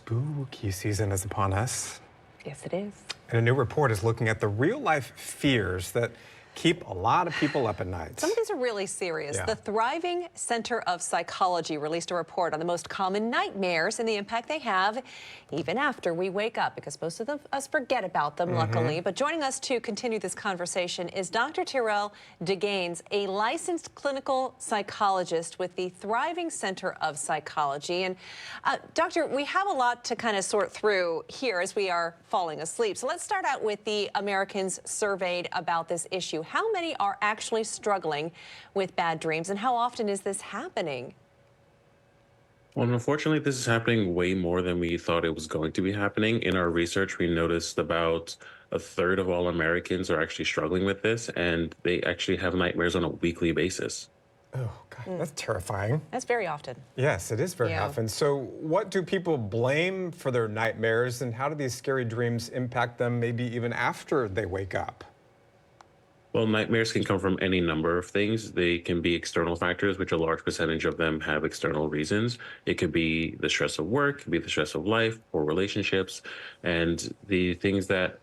Spooky season is upon us, Yes, it is. and a new report is looking at the real-life fears that keep a lot of people up at night. Some of these are really serious. Yeah. The Thriving Center of Psychology released a report on the most common nightmares and the impact they have even after we wake up, because most of us forget about them, luckily. But joining us to continue this conversation is Dr. Tyrell DeGaines, a licensed clinical psychologist with the Thriving Center of Psychology. And Doctor, we have a lot to kind of sort through here as we are falling asleep. So let's start out with the Americans surveyed about this issue. How many are actually struggling with bad dreams, and how often is this happening? Well, unfortunately, this is happening way more than we thought it was going to be happening. In our research, we noticed about a third of all Americans are actually struggling with this, and they actually have nightmares on a weekly basis. Oh, God, that's terrifying. That's very often. Yes, it is very Yeah. often. So what do people blame for their nightmares, and how do these scary dreams impact them maybe even after they wake up? Well, nightmares can come from any number of things. They can be external factors, which a large percentage of them have external reasons. It could be the stress of work, it could be the stress of life or relationships, and the things that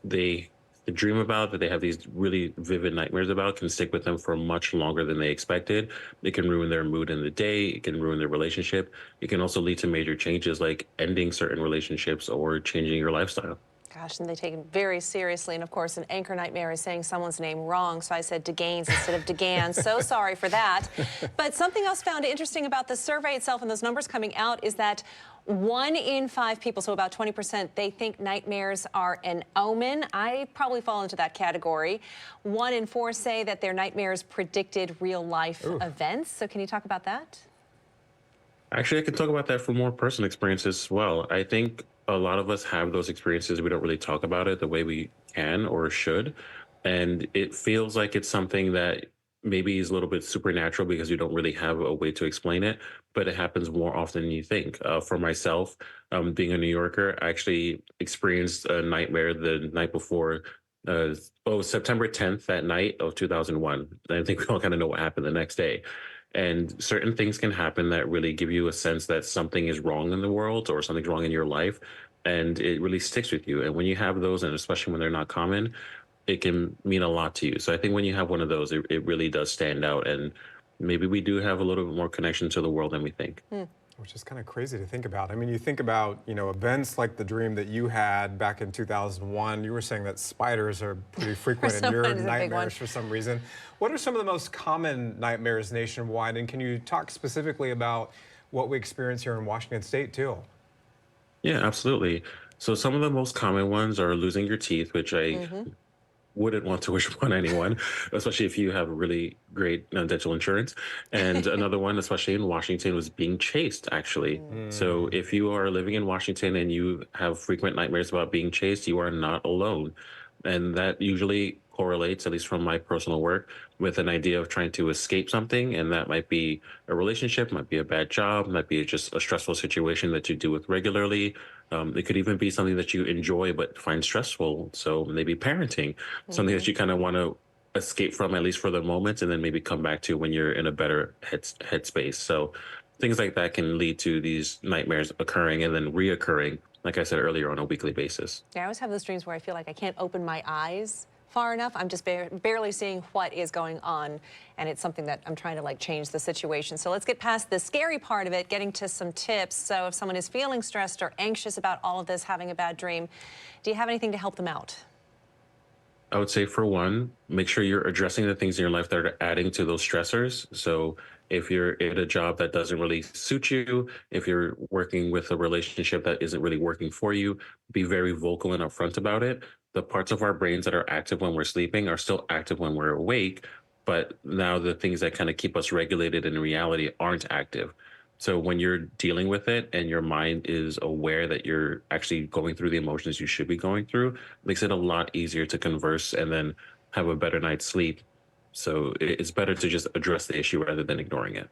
they dream about, that they have these really vivid nightmares about, can stick with them for much longer than they expected. It can ruin their mood in the day. It can ruin their relationship. It can also lead to major changes like ending certain relationships or changing your lifestyle. Gosh, and they take it very seriously. And of course, an anchor nightmare is saying someone's name wrong. So I said DeGaines instead of DeGan. So sorry for that. But something else found interesting about the survey itself and those numbers coming out is that 1 in 5 people, so about 20%, they think nightmares are an omen. I probably fall into that category. 1 in 4 say that their nightmares predicted real life events. So can you talk about that? Actually, I can talk about that from more personal experiences as well. I think a lot of us have those experiences. We don't really talk about it the way we can or should. And it feels like it's something that maybe is a little bit supernatural because you don't really have a way to explain it, but it happens more often than you think. For myself, being a New Yorker, I actually experienced a nightmare the night before. September 10th, that night of 2001. I think we all kind of know what happened the next day. And certain things can happen that really give you a sense that something is wrong in the world or something's wrong in your life. And it really sticks with you. And when you have those, and especially when they're not common, it can mean a lot to you. So I think when you have one of those, it really does stand out. And maybe we do have a little bit more connection to the world than we think. Which is kind of crazy to think about. I mean, you think about, events like the dream that you had back in 2001. You were saying that spiders are pretty frequent in your someone, it's a big one. nightmares for some reason. What are some of the most common nightmares nationwide? And can you talk specifically about what we experience here in Washington State, too? Yeah, absolutely. So some of the most common ones are losing your teeth, which I wouldn't want to wish upon anyone, especially if you have really great dental insurance. And another one, especially in Washington, was being chased, actually. So if you are living in Washington and you have frequent nightmares about being chased, you are not alone. And that usually correlates, at least from my personal work, with an idea of trying to escape something. And that might be a relationship, might be a bad job, might be just a stressful situation that you deal with regularly. It could even be something that you enjoy but find stressful. So maybe parenting, something that you kind of want to escape from, at least for the moment, and then maybe come back to when you're in a better headspace. So things like that can lead to these nightmares occurring and then reoccurring, like I said earlier, on a weekly basis. Yeah, I always have those dreams where I feel like I can't open my eyes far enough. I'm just barely seeing what is going on, and it's something that I'm trying to change the situation. So let's get past the scary part of it, getting to some tips. So if someone is feeling stressed or anxious about all of this, having a bad dream, do you have anything to help them out? I would say, for one, make sure you're addressing the things in your life that are adding to those stressors. So if you're in a job that doesn't really suit you, if you're working with a relationship that isn't really working for you, be very vocal and upfront about it. The parts of our brains that are active when we're sleeping are still active when we're awake, but now the things that kind of keep us regulated in reality aren't active. So when you're dealing with it and your mind is aware that you're actually going through the emotions you should be going through, it makes it a lot easier to converse and then have a better night's sleep. So it's better to just address the issue rather than ignoring it.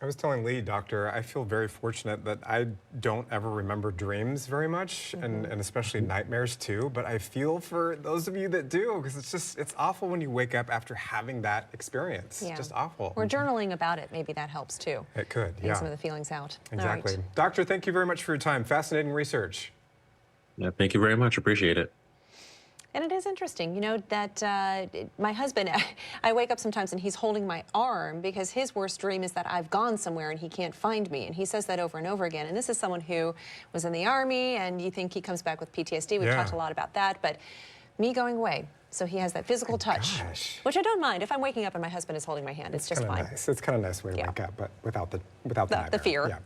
I was telling Lee, doctor, I feel very fortunate that I don't ever remember dreams very much, and especially nightmares too, but I feel for those of you that do, because it's awful when you wake up after having that experience. Yeah. Just awful. Or journaling about it, maybe that helps too. It could, Getting some of the feelings out. Exactly. All right. Doctor, thank you very much for your time. Fascinating research. Yeah, thank you very much. Appreciate it. And it is interesting, you know, that my husband, I wake up sometimes and he's holding my arm because his worst dream is that I've gone somewhere and he can't find me. And he says that over and over again. And this is someone who was in the Army, and you think he comes back with PTSD. We've talked a lot about that. But me going away, so he has that physical touch, which I don't mind. If I'm waking up and my husband is holding my hand, it's just fine. Nice. It's kind of nice way to wake up, but without the The fear. Yeah.